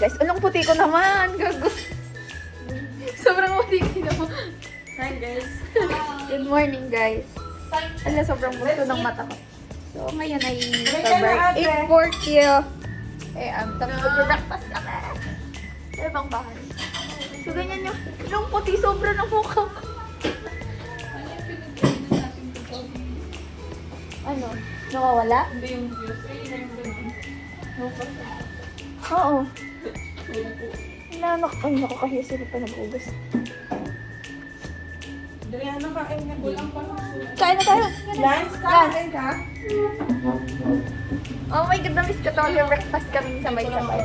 guys. Anong puti ko naman? Gago. Sobrang puti ko naman. Hi guys. Good morning guys. Ala, sobrang buto ng mata ko. So, ngayon ay October 8:40. Tapos mag-breakfast kami. Sa ibang bahay. So, ganyan yung ilong puti. Sobra ng mukha ko. Ano? Nakawala? Hindi yung views. Oo. Ay, nakakahiya sila pa nag-ugas. Adriana, kain na. Kulang pa lang. Kain na tayo. Lance, kain ka? Oh my God, na-miss ko to. Mag-breakfast kami sabay-sabay.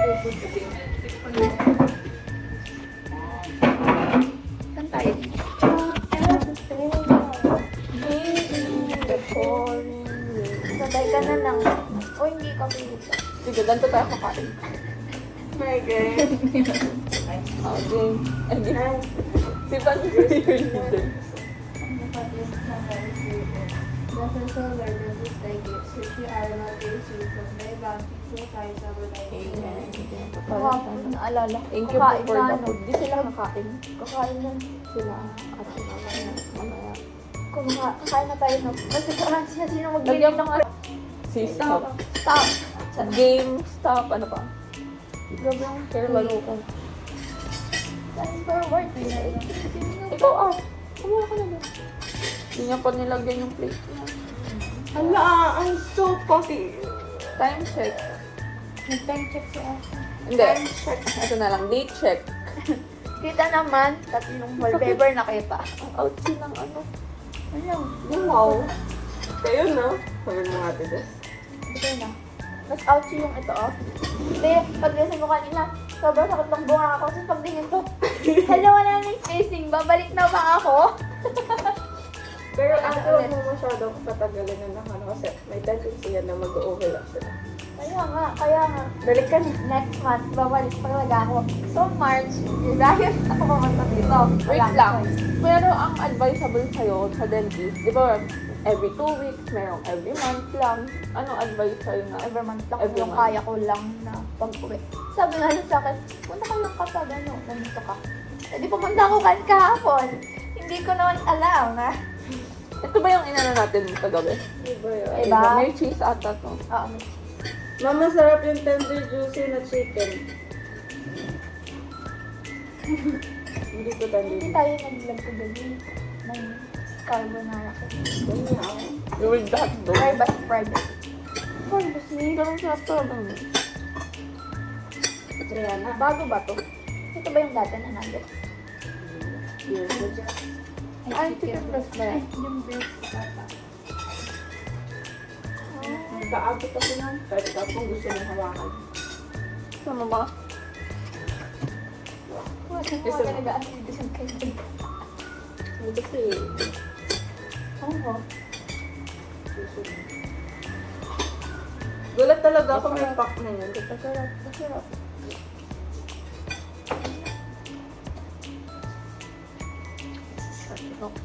Saan tayo? Sabay ka na lang. O, hindi ka pinito. Sige, ganito tayo kakain. My God. Okay. Si Van your leader. Kahapon, naalala. Thank you Kakain for na, the ano. food. Di sila kakain. Kakain na. Sila at si mama na mamaya. Kakain na tayo. Kasi kakain sino magbili Lagyan ng Si stop. Stop. Game, stop. Ano pa? Grabe ang Care lalo ko. Fast forward. Ikaw kumuha ka na ba? Hindi niya pa nilagyan yung plate niya. Hala, I'm so coffee. Time check. Nag-time check si Asha. Hindi. Ito na lang. Date check. Kita naman, tatlong wallpaper nakita. Ang ouchie ng ano. Ano? Wow. Kayo na. Sabi mo nga ito. Ito na. Mas ouchie yung ito, oh. Hindi, pag-dressing ko kanina, sobrang sakit ng bunga ako. Kasi pagtingin ko, hello, wala na yung spacing. Babalik na ba ako? Pero ang huwag mo masyadong patagalin na naman kasi may tendency yan na mag-overlap sila. Kaya nga. Balik ka na. Next month, babalik pa talaga ako. So, March, dahil ako pumunta dito. Wait Wala lang. choice. Pero ang advisable sa'yo sa dentist, di ba every 2 weeks, merong every month lang. Anong advice sa'yo na? Every month lang Every yung month. kaya ko lang na pag-uwi. Sabi nga nun sa akin, punta ka lang kapag nandito ka. Eh di pumunta ako kahapon. Hindi ko naman alam, ha? Ito ba yung inano natin kagabi? Iba yun. Diba? May cheese ata to. Oo. Mama, sarap yung tender juicy na chicken. Hindi ko tender Hindi juicy. tayo nag-vlog ko gabi ng carbonara ko. You will that though. Or basta private. Barbas ni, ganun sarap talaga. Adriana. Bago ba to? Ito ba yung dati na nuggets? Ay, chicken breast ba yan? Yung breast ata. Nagkaabot ako lang. Kahit ka kung gusto mong hawakan. Sama ba? Gusto mo talaga ang gusto mo kayo. Kasi Oo. gulat talaga ako may pack na yun. Masarap, masarap.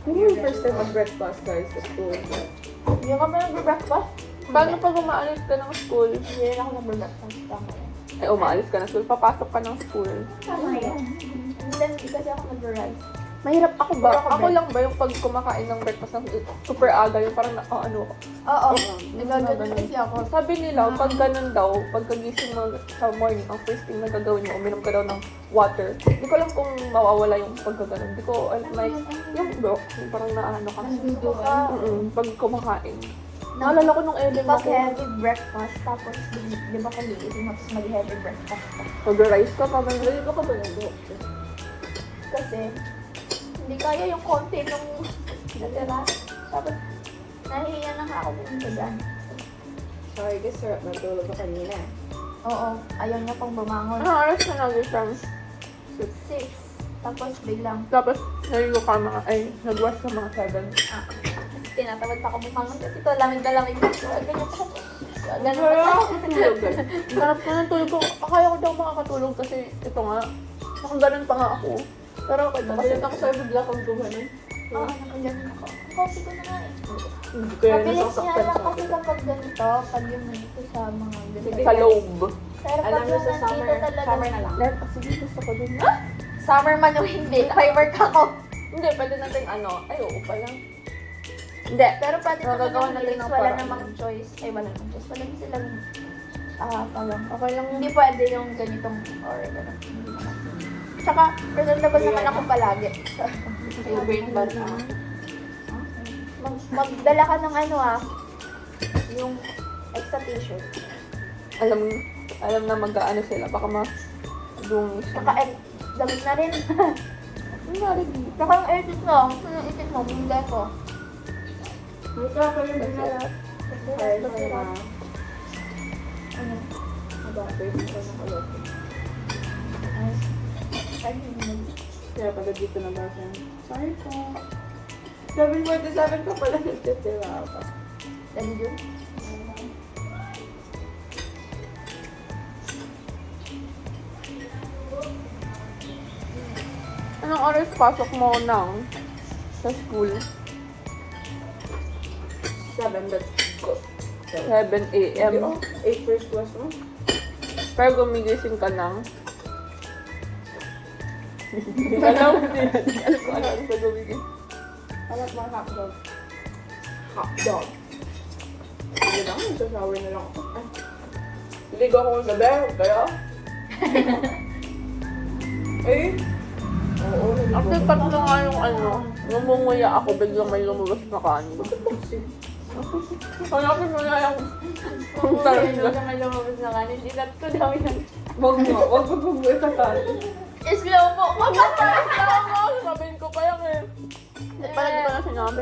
Hindi yung first time mag-breakfast guys sa school. Hindi ka ba nag-breakfast? Paano pag umaalis ka ng school? Hindi rin ako nag-breakfast. Tama yan. Ay, umaalis ka ng school. Papasok ka ng school. Tama yan. Hindi kasi ako nag-rice. Mahirap ako ba? Ako Ako ba? lang ba yung pag kumakain ng breakfast ng super aga, yung parang ano ako. Oo. Nagagano Nagagano kasi ako. Sabi nila, pag ganun daw, pagkagising mo sa morning, ang first thing na gagawin mo, uminom ka daw ng water. Hindi ko alam kung mawawala yung pagkaganon. Hindi ko alam, like, yung bro, yung parang naano ka. Nasudo ka. Pag kumakain. Naalala ko nung early Pag ako, heavy breakfast, tapos di ba kagigising mo, tapos mag-heavy breakfast ka. mag-rice ka pa ba? Hindi ko ka ba nag-book? Kasi, hindi kaya yung konti nung natira. Tapos, nahihiya na nga ako pumunta dyan. Sorry guys, sarap natulog ka kanina. Oo, ayaw niya pang bumangon. Anong oras ka nag-isang? 6. Tapos biglang, Tapos, naligo ka mga, nag-wash ka mga 7. tinatamad pa ako bumangon kasi ito, lamig na lamig na. Ganyan pa. Ganun Kaya pa. ako tulog eh. Sarap ko ng tulog ko. Akala ko daw makakatulog kasi ito nga. Nakaganon pa nga ako. Pero okay pa kasi Kasi ako sa'yo bigla kang gumanon. Oo, nakaganyan ako. Coffee ko na nga eh. Hindi ko yan Mabilis niya nasasaktan lang sa kasi akin. kapag ganito, pag yung nandito sa mga ganito. Sa loob. Pero Alam pag mo yung sa nandito summer, talaga. summer na lang. Sige, gusto ko din. Summer man o hindi, firework ako. Hindi, pwede natin ano. Ay, oo pala. Hindi. Pero pati naman Magagawa yung natin lyrics, ng wala paraan. namang choice. Ay, wala namang choice. Wala din silang, parang, Okay lang yun. hindi pwede yung ganitong or gano'n. Hindi naman. Tsaka, presentable naman ako palagi. Favorite band mo? Magdala ka ng ano yung extra t-shirt. Alam na mag-ano sila. Baka ma-dungis. Tsaka, damit na rin. Nangyari dito. Tsaka yung edit mo, yung edit mo, hindi ko. Magkakaroon din na. Kaya sa mga Ano? abapin ko na kaloto. Kaya pala dito na ba siya? Sorry po. 7:47 ka pala nagtitira pa. Dali dun? Anong oras pasok mo nang sa school? 7, but go. 7 a.m. 8 first class mo? Pero gumigising ka nang? Hindi ko alam. Hindi ko alam sa gumigising. Alat mga hotdog. Hotdog. Hindi lang, shower na lang ako. Ay. Ligo ako ng gabi, kaya? Eh? Oo, naligo After ako. tatlo nga yung ano, ngumunguya ako, biglang may lumabas na kanin. Hanapin mo na yung Ano naman lumabas na kanin? Hindi na ito daw yan. Wag mo ito kanin. Slow mo! Slow mo! Sabihin ko pa yan eh. Parang di ko na sinabi.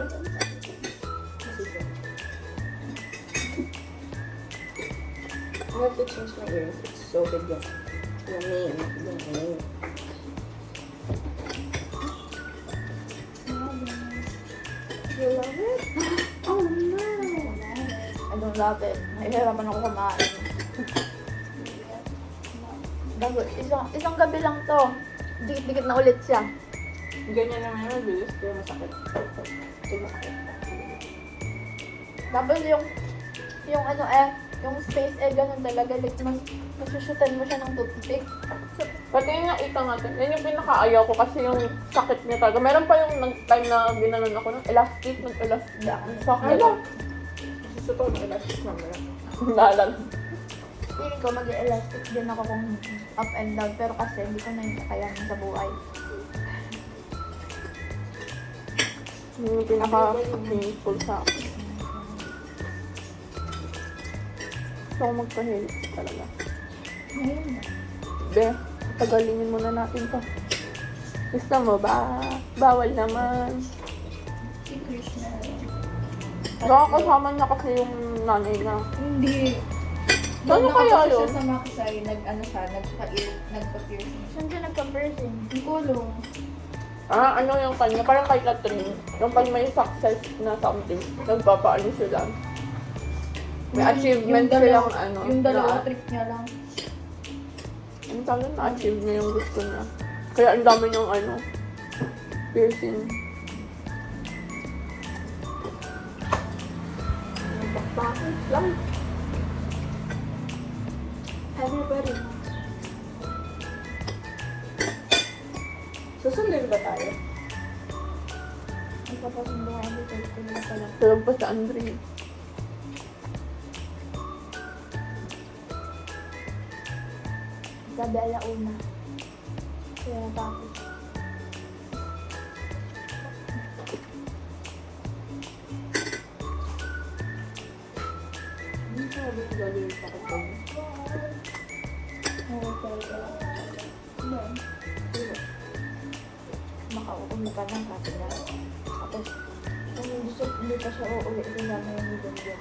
I have to change my ears. It's so big yung name. Yung name. You love it? Oh no! I don't love it. Nahihirapan ako kumain. Bago, isang gabi lang to. Dikit-dikit na ulit siya. Ganyan naman yun, bilis pero masakit. Masakit. Tapos yung ano yung space ganun talaga. Like, masusutan mo siya ng toothpick. Pati yung ika natin, yan yung pinakaayaw ko kasi yung sakit niya talaga. Meron pa yung time na ginanon ako ng elastic, nag-elastic. Sakit. Ano? Susuto ng elastic mamaya. Nalan. Feeling ko mag-elastic din ako kung up and down. Pero kasi hindi ko na yung kakayanin sa buhay. Yun yung pinaka-painful sa akin. Gusto ko magpa-helix talaga. Be, tagalingin muna natin to. Gusto mo ba? Bawal naman. Si Krishna. Nakakasama niya kasi yung nanay na. Hindi. Ano kaya Nakapasa yun? siya sa Makisay, nagpa-piercing. Saan siya nagpa-person? Ang kulong. Ano yung kanya? Parang kay Catherine. Yung pag may success na something, nagpapaano sila. May achievement silang ano. Yung dalawa na- trip niya lang. Ang tawag na-achieve niya yung gusto niya. Kaya ang dami niyang ano, piercing. Bakit lang? Everybody. Susundin ba tayo? Ang papasundo nga dito. Ito pala. Tulog pa sa Andre. Isabela una. Kaya tapos. Hindi ko sabi ko gagawin sa kapag. Makauwi pa lang kasi na. Tapos, kung hindi pa siya uuwi, ito naman yung video niya.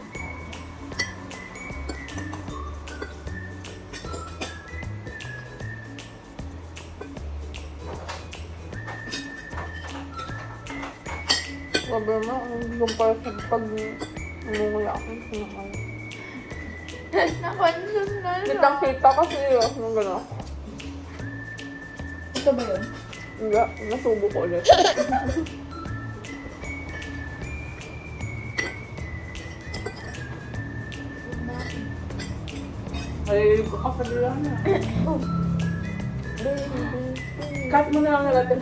Sabi mo, kumpara sa pag umungula ako, sinakay. Na-conscious na siya. Kitang-kita kasi nung gano'n. Ito ba yun? Hindi, nasubo ko ulit. Ay, kapalila na. Cut mo na lang natin.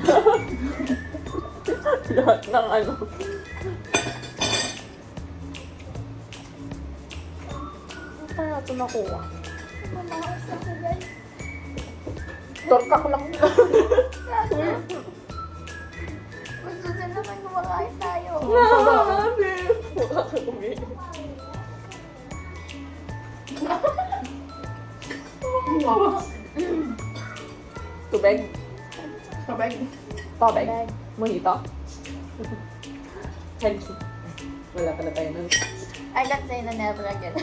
Lahat ng ano. Ano kaya ito nakuha? Mamakas ako, guys. Torkak lang. Magsusunod naman kumakain tayo. Grabe! Mukha ka umiinom. Tubig? Sabay. Tubig? Bag. Mojito? Healthy. Wala pala tayo nun. I can say na never again.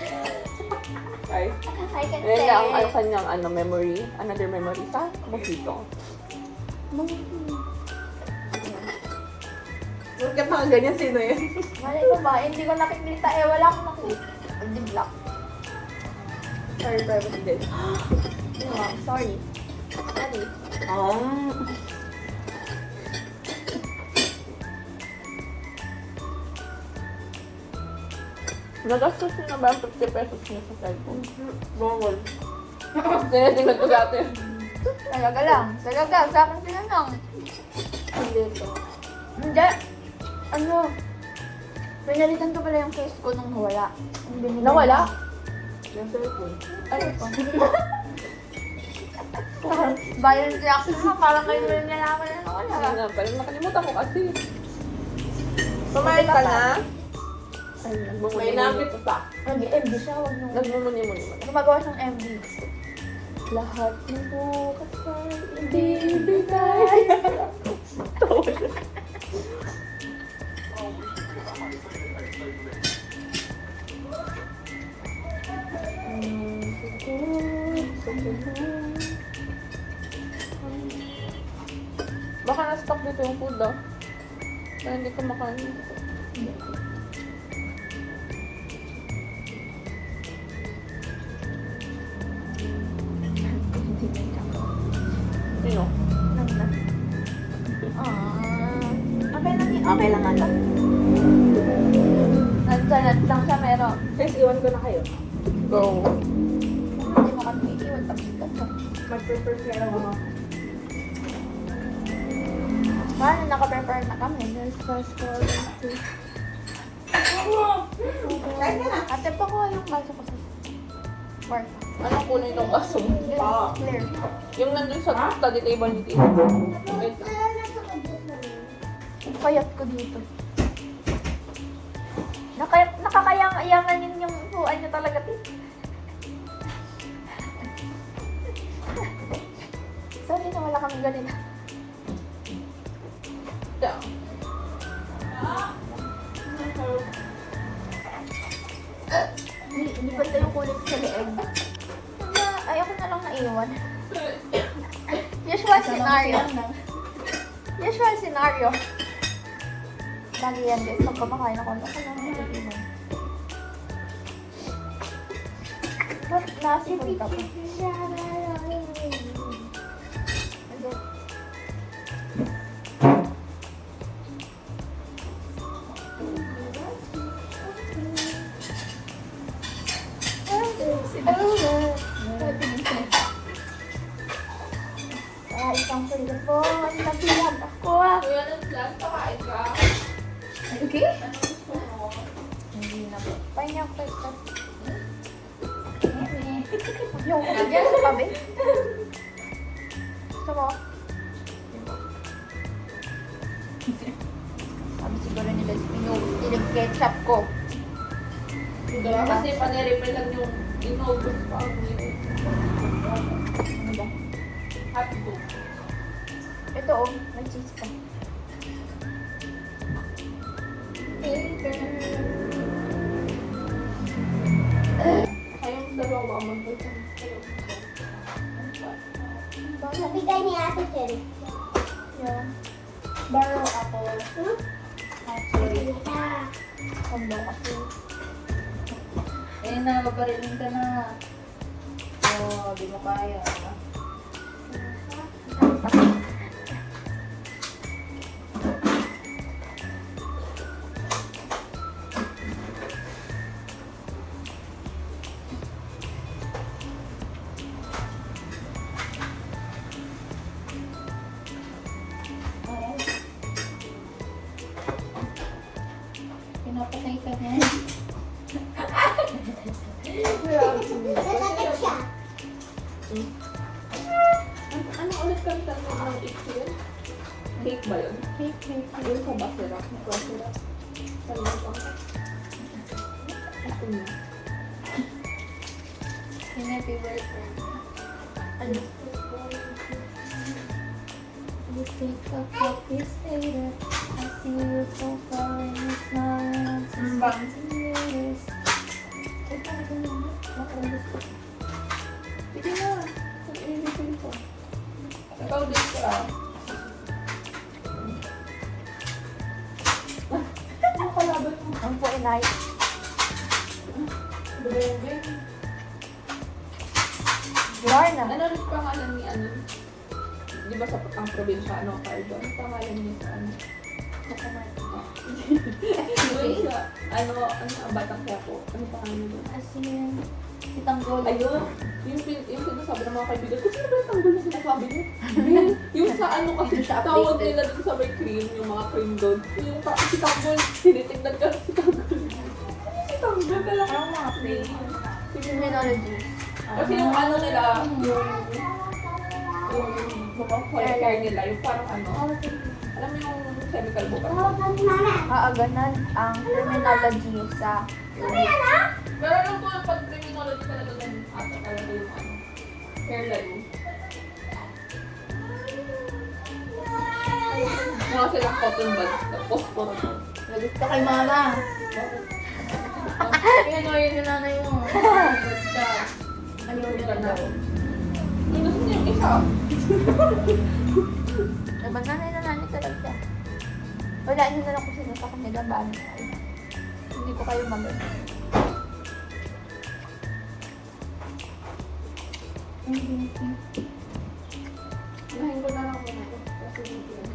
Ay. I can Yan say. ang kanyang memory. Another memory sa mojito. Huwag ka mga ganyan, sino yan? Malay ko ba? Hindi ko nakikita eh. Wala akong nakikita. Hindi block. Sorry, privacy din. Sorry. Sorry. Nagastos niyo na ba ang 50 pesos niyo sa cellphone? Bawal. Tinatingnan ko dati. Talaga lang. Talaga. Sa akin tinanong. Hindi ito. Hindi. Ano? Pinalitan ko pala yung case ko nung nawala. Yung binigay Nawala? Yung cellphone. Ano pa? Violent reaction mo. Parang kayo rin nalaman na nawala. Ano nga pala? Nakalimutan ko kasi. Kumain ka na? Ay, May nagmumuni-muni. nuggets pa. Nag-MD siya. Huwag nung... Nagmumuni-muni. Gumagawa siyang MD. Lahat ng bukas ay ibibigay. Tawa siya. Baka na-stock dito yung food ah. Kaya hindi ka makain. Sino? Okay lang ito. Nandyan lang siya meron. Guys, iwan ko na kayo. Go. Hindi mo kami iiwan. Tapos ka siya. Mag-prepare kayo mga. Paano naka-prepare na kami? There's fast forward to... Ate, pakuha yung baso ko sa work. Anong kulay ng baso mo? Yun, Ah. clear. Yung nandun sa study table ni Tito. Wait lang. Ang payat ko dito. Nakakayang-ayanganin yung upuan niyo talaga, Tito. Sorry na wala kami ganito. Down. Hindi pa yung kulit sa leeg. Ayoko na lang naiwan. Usual scenario. Usual scenario. Lagi yan guys. Pag kumakain ako, ako lang naiwan. Ba't nasipon ka pa? Isang sulit po. Ang nagbilag ako ah. Kuya, ng plan, pakain ka. Okay? Hindi na po. Pahinga ko ito. Yung yan sa tabi. Gusto mo? Sabi siguro nila yung ketchup ko. Kasi paniripin lang yung inubos pa ako yun. Ano ba? Hotdog. Ito oh, may cheese pa. Kayong dalawa, magpapang. Nabigay ni Ate Chen. Yeah. Barrow apple. Actually, kondo kasi. Eh na, papariling ka na. Oh, di mo kaya. Okay ka na. Ano ulit kami tanong ng ikil? Cake ba yun? Cake. Yung sa basirap. Basirap. Sabi ko. Ito na. Happy birthday. Ano? You take a coffee later. I see you so far and you smile. Since months and years. Ay, talaga yun. Makaubos ko. Sige na. Pag-ibigay ko. Ikaw din ka. Ano kalaban mo? Ang po inay. Bebe. Lorna. Ano rin pangalan ni ano? Di ba sa ang probinsya, ano, Cardo? Ano pangalan niya sa ano? Doon sa, ano, ang Batang Quiapo. Ano pangalan niya? As in, si Tanggol. Ayun, yung sinasabi ng mga kaibigan ko, sino ba yung tanggol na sinasabi niyo? Yung sa ano kasi, Hindi siya tawag updated. nila dun sa may cream, yung mga cream doon. Yung si tanggol, tinitignan ka si tanggol. Ano si tanggol? Kala ko mga cream. Criminology. Kasi yung ano nila, yung mga hair nila, yung parang ano, alam mo yung chemical book. Ganon ang criminology sa Pero alam ko yung pag-criminology talaga ganun ata talaga yung ano, hair lalo. Mga silang cotton buds, tapos puro to. Lagot ka kay mama. Kaya no, yun yung nanay mo. Lagot ka. Ayaw niya na daw. Gusto niya yung isa. Naman na nani talaga. Wala nyo na lang kung sino sa kanila ba. Hindi ko kayo mag Unahin ko na lang muna ito. Kasi hindi ko lang.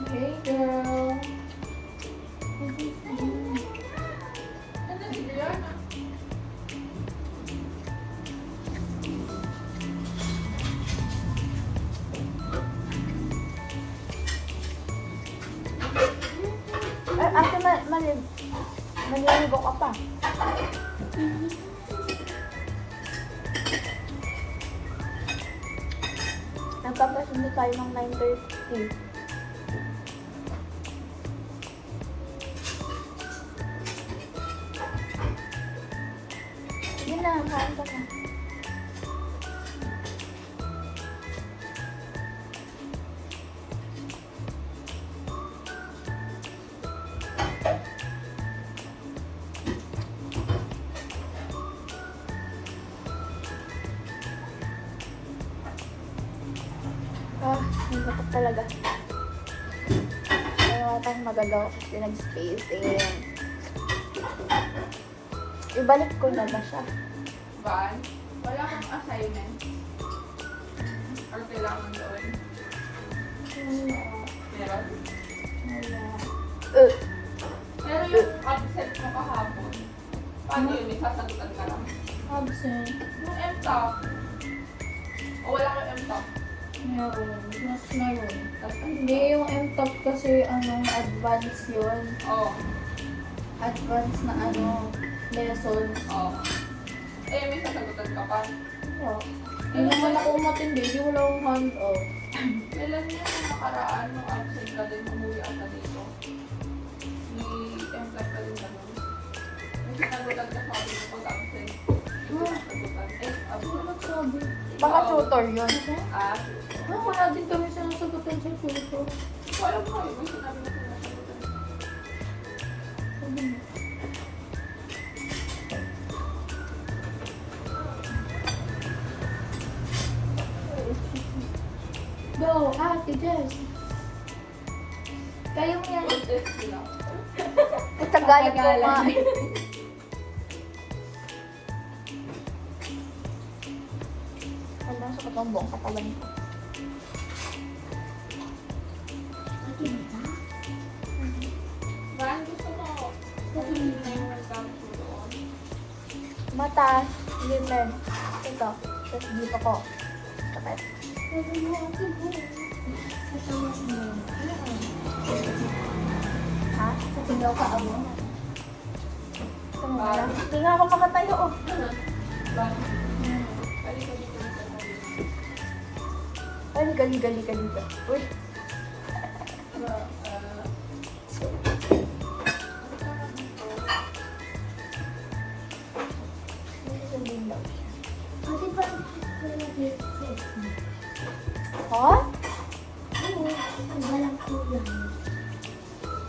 Hey girl. Ano si Diana? Ate, maliligo ka pa. Nagpapasundo tayo ng 9:30. Sige na, kain ka na. Ang bakit talaga. Wala tayong magagawa kasi nag-spacing. Ibalik ko na ba siya? Van, wala kang assignment. Or kailangan gawin. Meron? Pero yung absent mo kahapon, paano yun? May sasagutan ka lang. Absent. Yung M-Top. O wala kang M-Top. Meron. Mas meron. Tapos Hindi, yung M-Top kasi advance yun. Oo. Advance na lessons. Oo. Eh, may sasagutan ka pa. Oh. Hindi naman ako matindi, hindi wala akong hand-off. Kailan niya yung nakaraan nung absent ka din, umuwi ata dito? May M-Top ka din naman. May sinagutan ka sabi mo pag-absent. May sinagutan. Ano nagsabi? Baka tutor yun. Ah, Wala din kami sinasagutan sa tuto. wala mo kayo. May sinabi na sinasagutan. Sabi mo. Go, Ate Jess. Kaya mo yan. Contest sila. Tagalog ko nga. Wala sa katong buong katawan ko. Van, gusto mo sabihin na yung welcome to doon? Mata, limen. Ito. Tapos dito ko. Kapit. Ha? Tinggaw ka amo. mo wala. Hindi nga ako makatayo, oh. Bakit? Halika dito sa tabi. Ay, gali ka dito. Uy, sabihin daw siya. Kasi parang nag-exist. Ha? Oo, walang kulang.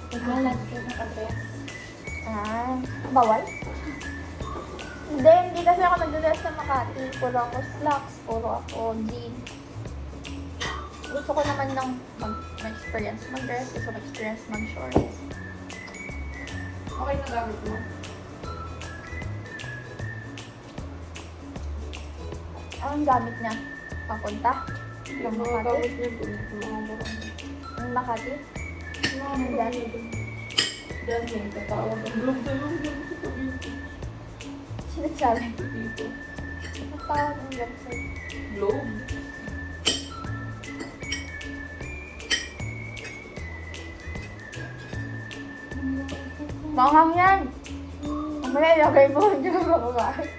Naglalag ka ng address. Ah, bawal? Hindi kasi ako nag-dress sa Makati. Puro ako slacks, puro ako jean. Gusto ko naman ng mag-experience mag-dress, gusto ko mag-experience mag-shorts. Okay na gamit mo. Anong gamit niya? Papunta? Yung Ng mga Makati? gamit niya dun, mga barang. Ng Makati? Mga gamit dun. Diyan yung tatawag. Ang vlog sa yung sa community. Sinasabi. Dito. Matawag ang website. Globe. Manghang yan! Mamaya ilagay mo, hindi ka makabahay.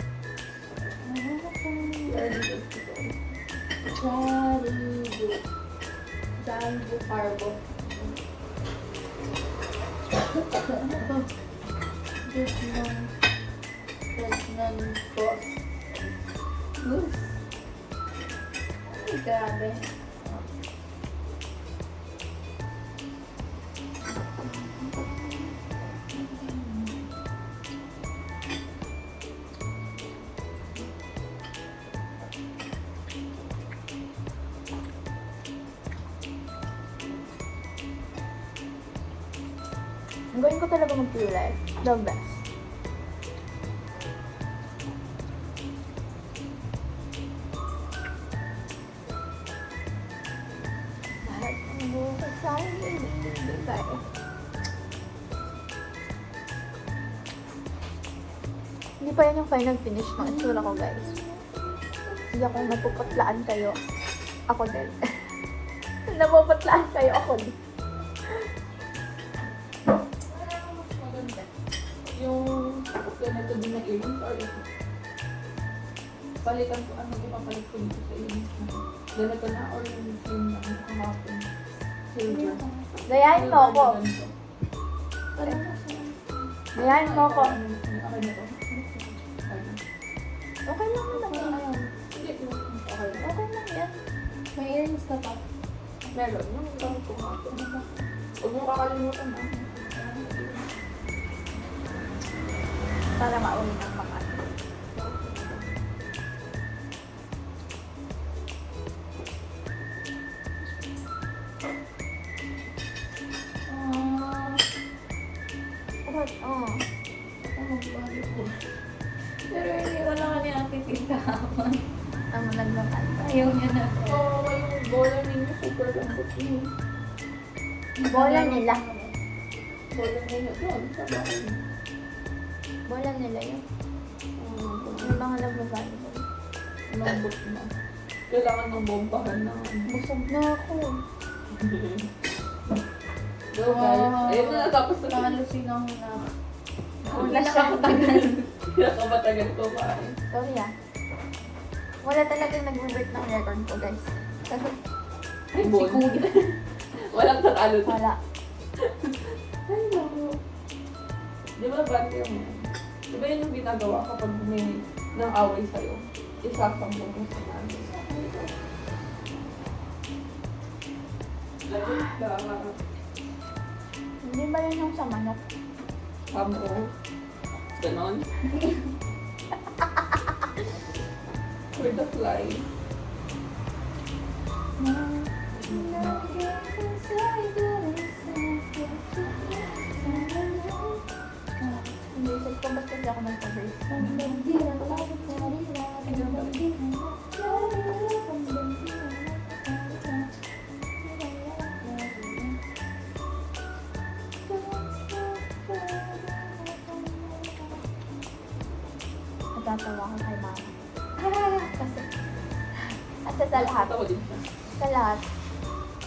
Jango Carbo. Guzman Boss. Gus. Ay, grabe. Ang galing ko talaga mag-pure life. The best. Lahat ng buhay sa'yo ibibigay. Hindi pa yan yung final finish ng itsura ko, guys. Hindi ako napuputlaan kayo. Ako din. Napuputlaan kayo, ako din. Mas maganda. Yung ganito din na earrings or ito. Palitan ko, ano ipapalit ko dito sa earrings na. Ganito na or yung same na ang kahapon. Silver. Gayahin mo ako. Ganito. Gayahin mo ako. Okay na to. Okay lang naman yan. Hindi, yung okay na. Okay lang yan. May earrings ka pa. Meron. Yung gamit ko kahapon. Huwag mong kakalimutan na. Para mauli ng mga. What? Oh. Pero hindi ko lang kami ang titita kaman. Ang nagbakan pa. Ayaw niya na. Oo, yung bola ninyo super lambot yun. Bola nila. Bola ninyo doon sa bahay. Bola nila yun. Yung mga nagbakan ko. Lambot na. Kailangan ng bombahan na. Busog na ako. Go guys. Ayun na, tapos na. Nakalusin ako na. Wala siya. Pinakamatagal ko kumain. Sorry ah. Wala talagang nag-break ng record ko, guys. Ay, bon. Walang tatalo na. Wala. Ay, no. Di ba bante yung yan? Di ba yun yung ginagawa kapag may nang away sa'yo? Isasambong mo sa namin. Lagot ka. Hindi ba yun yung sa manok? Samo. Ganon. For the fly. Inisip ko ba't kasi ako nagpa-brace? Natatawa ko kay mama. Kasi sa lahat, Tawa din siya. sa lahat,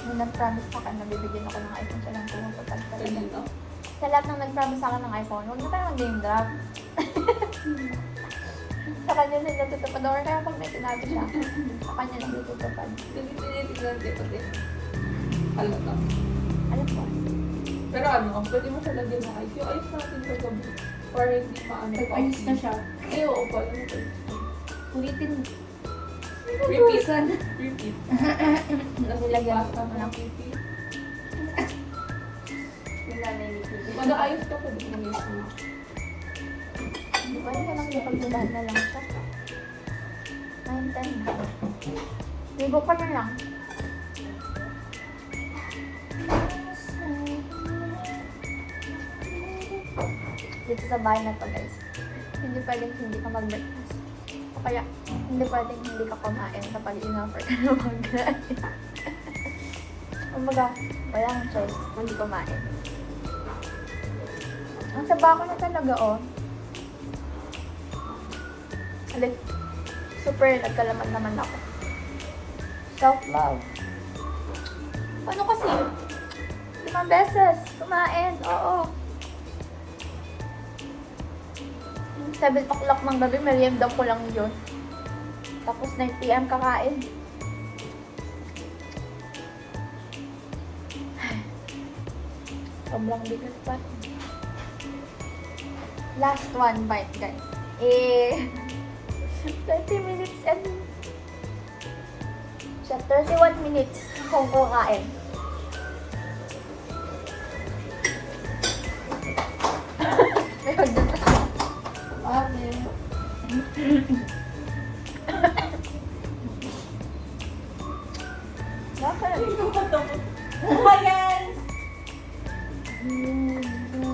nung nag-promise sa akin na bibigyan ako ng iPhone, siya lang pumapatag talaga. Kanina. Sa lahat ng nag-promise sa akin ng iPhone, huwag na tayo mag-name drop. Sa kanya na natutupad. Or kaya pag may sinabi siya, sa kanya na natutupad. Hindi tinitignan kita din. Halata. Alam ko. Pero ano, pwede mo siya lagyan ng ice. Yung ice natin sa gabi. Para hindi maano. Nag-ayos na siya. Ay, oo pala. Ano Ulitin mo. Repeat. Repeat. Nilagyan ko Pasta mo na. ng pipi. Nilalay ni Pili. Mag-aayos ka pwede mo yung ano. Pwede ka lang napagdalahan na lang siya. 9-10 na. Ligo pa na lang. Dito sa bahay na to guys, hindi pwedeng hindi ka mag-breakfast. O kaya, hindi pwedeng hindi ka kumain kapag in-offer ka na mag-kain. Kumbaga, walang choice hindi kumain. Ang saba ko na talaga, oh. Like, super nagkalaman naman ako. Self-love. Paano kasi? 5 beses. Kumain. Oo. 7 o'clock ng gabi, merienda ko lang yun. Tapos 9 PM kakain. Sobrang bigat pa. Last one bite, guys. 30 minutes and... Siya, 31 minutes kung kukain. May hagdan pa. Ate. Bakit? Ayan!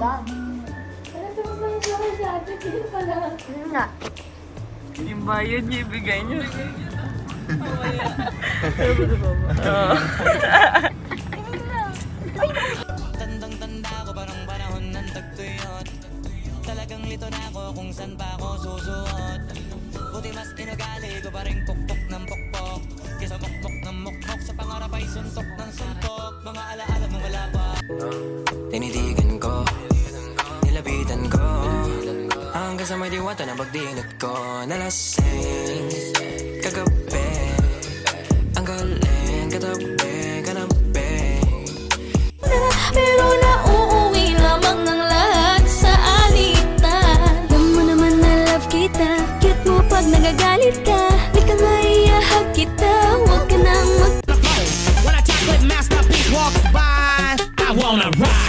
Done. Parang tapos lang siya kasi ate. Hindi pala. Yun nga. Yung bayad niya, ibigay niyo. Tandang-tanda ko parang panahon ng tagtuyot. Talagang lito na ako kung saan pa ako susuot. Buti mas inugali ko pa rin pukpok ng pukpok. Kesa mukmok ng mukmok sa pangarap ay suntok ng suntok. Mga alaala ng wala pa. Tinitigan ko, nilapitan ko. Hanggang sa may diwata na pagdinat ko. Nalasing, kagabi. Ang galing, katabi, kanabi. Pero nauuwi lamang ng lahat sa alitan. Alam mo naman na love kita. Cute mo pag nagagalit ka. Di ka nga iahag kita. Huwag ka nang mag... When a chocolate masterpiece walks by, I wanna ride.